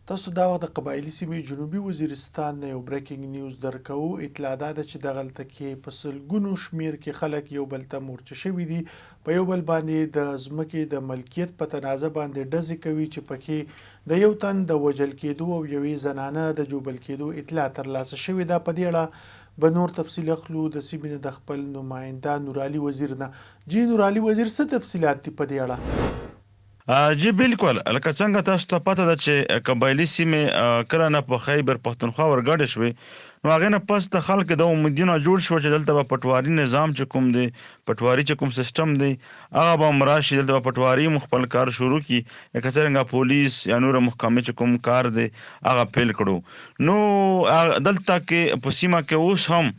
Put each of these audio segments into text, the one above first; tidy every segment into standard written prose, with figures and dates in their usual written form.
تاسو دا وخت د قبایلي سیمې جنوبي وزیرستان نه یو بریکینګ نیوز درکوو. اطلاع دا ده چې دغلته کې په سلګونو شمیر کې خلک یو بل ته مورچه شوي دي، په یو بل باندې د ځمکې د ملکیت په تنازع باندې ډزې کوي چې پکې د یو تن د وژل کېدو او یوې زنانه د جوبل کېدو اطلاع ترلاسه شوې ده. په دې اړه به نور تفصیل اخلو د سیمې نه د خپل نماینده نورعلي وزیر نه. جی نورعلي وزیر، څه تفصیلات دي په دې اړه؟ جی بالکل، لکه څنګه تاسو ته پته ده چې قبایلي سیمې کله نه په خیبر پښتونخوا ورګډې شوې، نو هغې نه پس د خلک د امیدونه جوړ شو چې دلته به پټواري نظام چې کوم دی، پټواري چې کوم سیستم دی، هغه به هم راشي، دلته به پټواري هم خپل کار شروع کړي، لکه څرنګه پولیس یا نور محکمې چې کوم کار دی هغه پیل کړو. نو دلته کې په سیمه کې اوس هم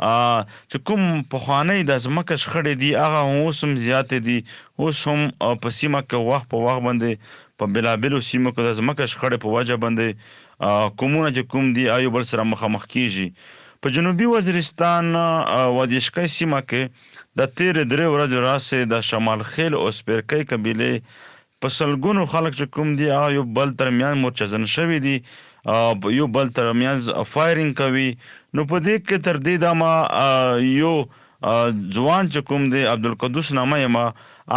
چې کوم پخوانی د ځمکه شخړې دي هغه اوس هم زیاتې دي. اوس هم په سیمه کې وخت په وخت باندې په بېلابېلو سیمو کې د ځمکه شخړې په وجه باندې قومونه چې کوم دي یو بل سره مخامخ کېږي. په جنوبي وزیرستان وادیشکۍ سیمه کې د تېرې 3 ورځې راسې د شمال خیل او سپیرکۍ قبیلې په سلګونو خلک چې کوم دي هغه یو بل ترمنځ مورچزن شوي دي، یو بل ترمنځ فایرینګ کوي. نو په دې کې تر دې دمه یو ځوان چې کوم دی عبدالقدوس نامه یې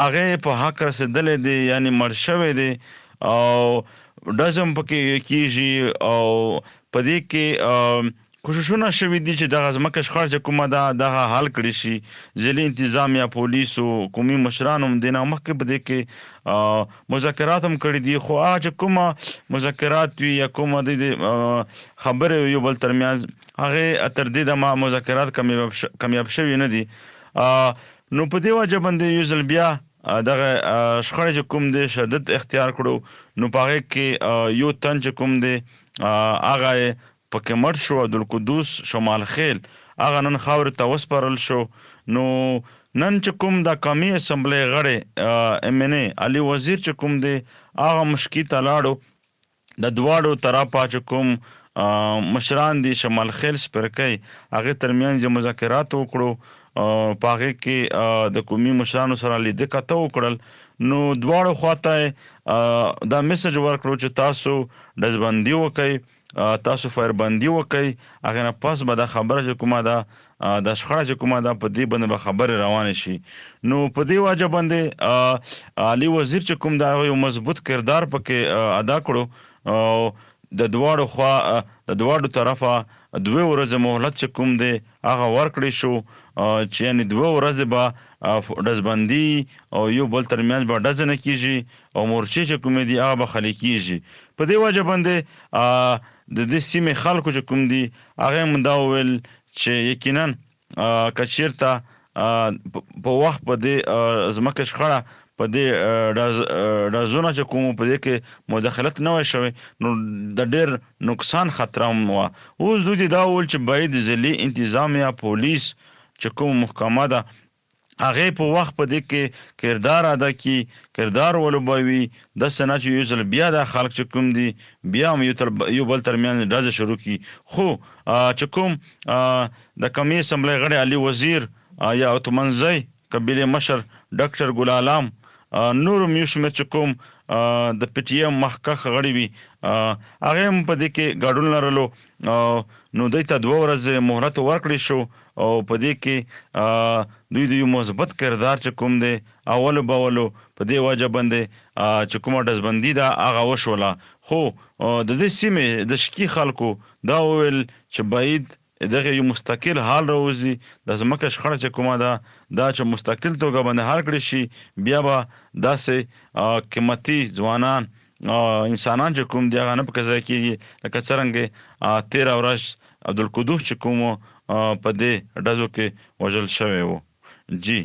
هغې په حق رسېدلی دی، یعنې مړ شوی دی او ډز هم پکې کېږي او په دې کې کوششونه شوي دي چې دغه ځمکه شخړه چې کومه ده دغه حل کړي شي. ضلعي انتظامیه، پولیسو، قومي مشرانو هم دې نه مخکې په دې کې مذاکرات هم کړي دي، خو هغه چې کومه مذاکرات وي یا کومه د خبرې یو بل ترمنځ هغې تر دې دمه مذاکرات کامیاب شوي نه دي. نو په دې وجه باندې یو ځل بیا دغه شخړې چې کوم دی شدت اختیار کړو. نو په هغې کې یو تن چې کوم دی هغه پکې مړ شو، عبدالقدوس شمال خیل، هغه نن خاورې ته وسپارل شو. نو نن چې کوم د قومي اسمبلۍ غړی MNA علي وزیر چې کوم دی هغه مشکي ته لاړو. د دواړو طرفه چې کوم مشران دي شمال خیل سپیرکۍ هغې ترمنځ یې مذاکرات وکړو، په هغې کې د قومي مشرانو سره لیده کاته وکړل. نو دواړو خواته دا میسج ورکړو چې تاسو ډزبندي وکئ، تاسو فایربندي وکئ، هغې نه پس به دا خبره چې کومه ده د شخړه چې کومه ده په دې باندې به خبرې روانې شي. نو په دې وجه باندې علي وزیر چې کوم ده هغه یو مضبوط کردار پکې ادا کړو او د دواړو طرفه 2 ورځې مهلت چې کوم دی هغه ورکړی شو، چې یعنې 2 ورځې به ډزبندي او یو بل ترمنځ به ډزې نه کېږي او مورچې چې کومې دي هغه به خالي کېږي. په دې وجه باندې د دې سیمې خلکو چې کوم دي هغې هم دا وویل چې یقینا که چېرته په وخت په دې ځمکه شخړه په دې ډزونه چې کوم په دې کې مداخلت نه وای شوی نو د ډېر نقصان خطره هم وه. اوس دوی دا وویل چې باید ضلعي انتظامیه، پولیس چې کوم محکمه ده هغې په وخت په دې کې کردار ادا کړي، کردار ولوبوي، داسې نه چې یو ځل بیا دا خلک چې کوم دي بیا هم یو بل ترمنځ ډزې شروع کړي. خو چې کوم د قومي اسمبلۍ غړی علي وزیر یا اتمنزی قبیلې مشر ډاکټر ګل عالم، نور هم یو شمېر چې کوم د PTM مخکښ غړي وي هغې هم په دې کې ګډون لرلو. نو دوی ته 2 ورځې مهلت ورکړی شو او په دې کې دوی د یو مثبت کردار چې کوم دی اولو بولو په دې وجه باندې چې کومه ډزبندي ده هغه وشوله. خو د دې سیمې د شکي خلکو دا وویل چې باید دغه یو مستقل حال راوځي، د ځمکه شخړه چې کومه ده دا چې مستقل توګه باندې حل کړی شي. بیا به داسې قیمتي ځوانان انسانان چې کوم دي هغه نه په ځای کېږي لکه څرنګه 13 ورځ عبدالقدوس چې کوم په دې ډزو کې وژل شوی و. جی